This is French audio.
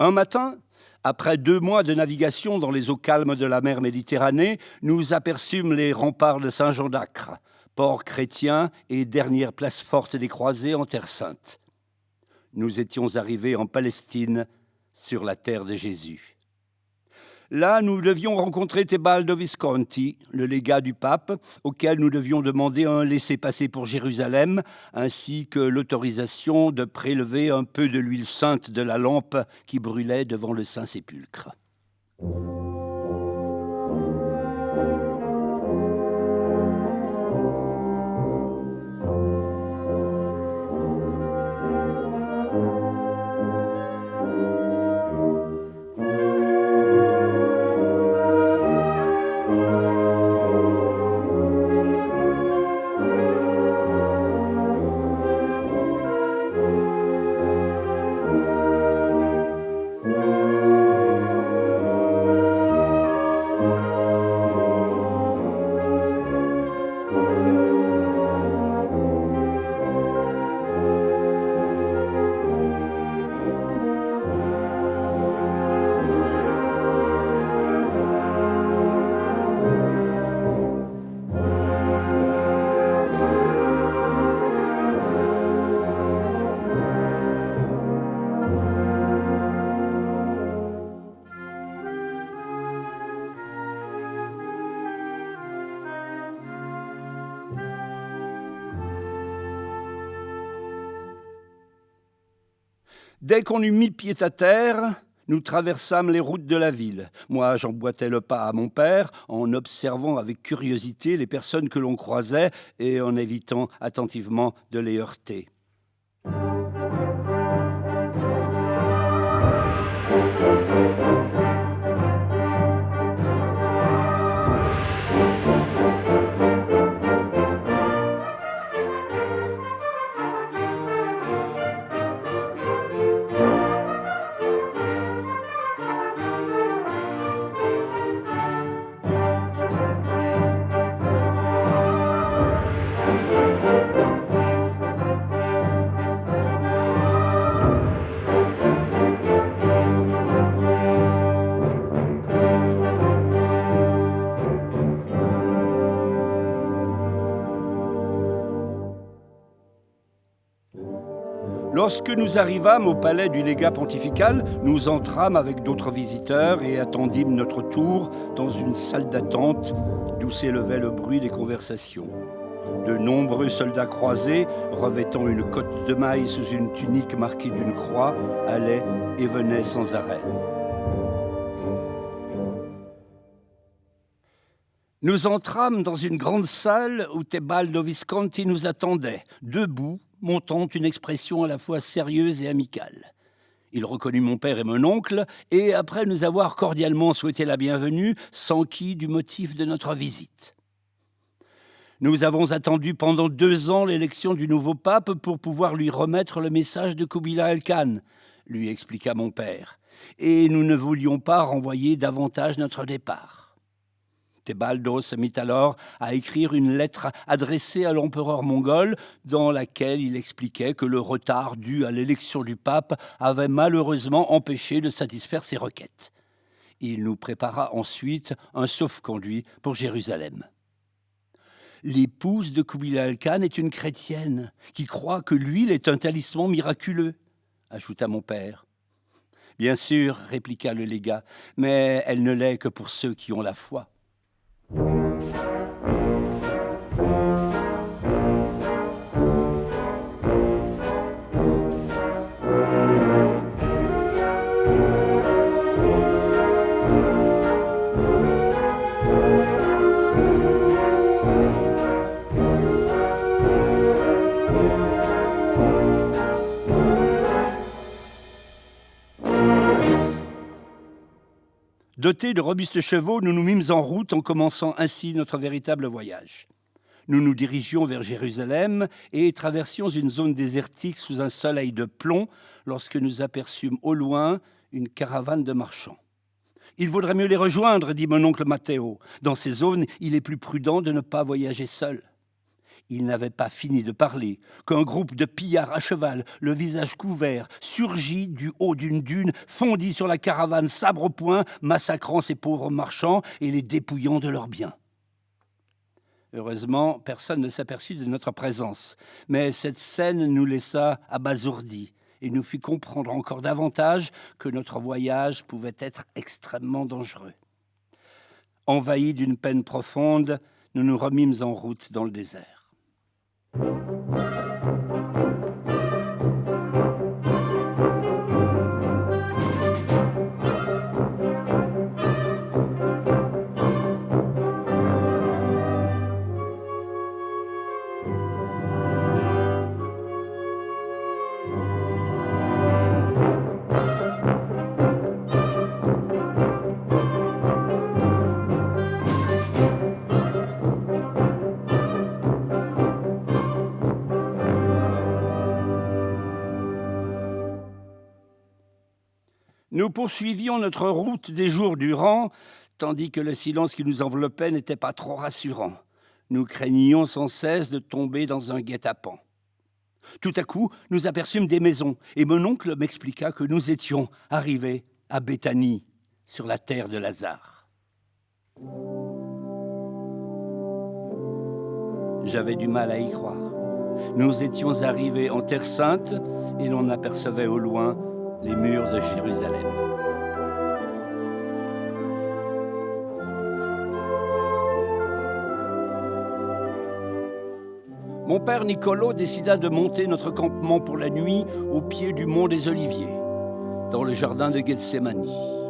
Un matin, après 2 mois de navigation dans les eaux calmes de la mer Méditerranée, nous aperçûmes les remparts de Saint-Jean d'Acre, port chrétien et dernière place forte des croisés en Terre Sainte. Nous étions arrivés en Palestine, sur la terre de Jésus. Là, nous devions rencontrer Tebaldo Visconti, le légat du pape, auquel nous devions demander un laissez-passer pour Jérusalem, ainsi que l'autorisation de prélever un peu de l'huile sainte de la lampe qui brûlait devant le Saint-Sépulcre. Dès qu'on eut mis pied à terre, nous traversâmes les routes de la ville. Moi, j'emboîtais le pas à mon père, en observant avec curiosité les personnes que l'on croisait et en évitant attentivement de les heurter. Lorsque nous arrivâmes au palais du légat pontifical, nous entrâmes avec d'autres visiteurs et attendîmes notre tour dans une salle d'attente d'où s'élevait le bruit des conversations. De nombreux soldats croisés, revêtant une cotte de maille sous une tunique marquée d'une croix, allaient et venaient sans arrêt. Nous entrâmes dans une grande salle où Tebaldo Visconti nous attendait, debout, montant une expression à la fois sérieuse et amicale. Il reconnut mon père et mon oncle, et après nous avoir cordialement souhaité la bienvenue, s'enquit du motif de notre visite. Nous avons attendu pendant 2 ans l'élection du nouveau pape pour pouvoir lui remettre le message de Kubilai Khan, lui expliqua mon père, et nous ne voulions pas renvoyer davantage notre départ. Tebaldo se mit alors à écrire une lettre adressée à l'empereur mongol dans laquelle il expliquait que le retard dû à l'élection du pape avait malheureusement empêché de satisfaire ses requêtes. Il nous prépara ensuite un sauf-conduit pour Jérusalem. L'épouse de Kubilai Khan est une chrétienne qui croit que l'huile est un talisman miraculeux, ajouta mon père. Bien sûr, répliqua le légat, mais elle ne l'est que pour ceux qui ont la foi. Dotés de robustes chevaux, nous nous mîmes en route en commençant ainsi notre véritable voyage. Nous nous dirigions vers Jérusalem et traversions une zone désertique sous un soleil de plomb lorsque nous aperçûmes au loin une caravane de marchands. « Il vaudrait mieux les rejoindre, dit mon oncle Matteo. Dans ces zones, il est plus prudent de ne pas voyager seul. » Il n'avait pas fini de parler qu'un groupe de pillards à cheval, le visage couvert, surgit du haut d'une dune, fondit sur la caravane sabre au poing, massacrant ces pauvres marchands et les dépouillant de leurs biens. Heureusement, personne ne s'aperçut de notre présence, mais cette scène nous laissa abasourdis et nous fit comprendre encore davantage que notre voyage pouvait être extrêmement dangereux. Envahis d'une peine profonde, nous nous remîmes en route dans le désert. Nous poursuivions notre route des jours durant, tandis que le silence qui nous enveloppait n'était pas trop rassurant. Nous craignions sans cesse de tomber dans un guet-apens. Tout à coup, nous aperçûmes des maisons, et mon oncle m'expliqua que nous étions arrivés à Béthanie, sur la terre de Lazare. J'avais du mal à y croire. Nous étions arrivés en Terre Sainte, et l'on apercevait au loin les murs de Jérusalem. Mon père Nicolo décida de monter notre campement pour la nuit au pied du mont des Oliviers, dans le jardin de Gethsémani.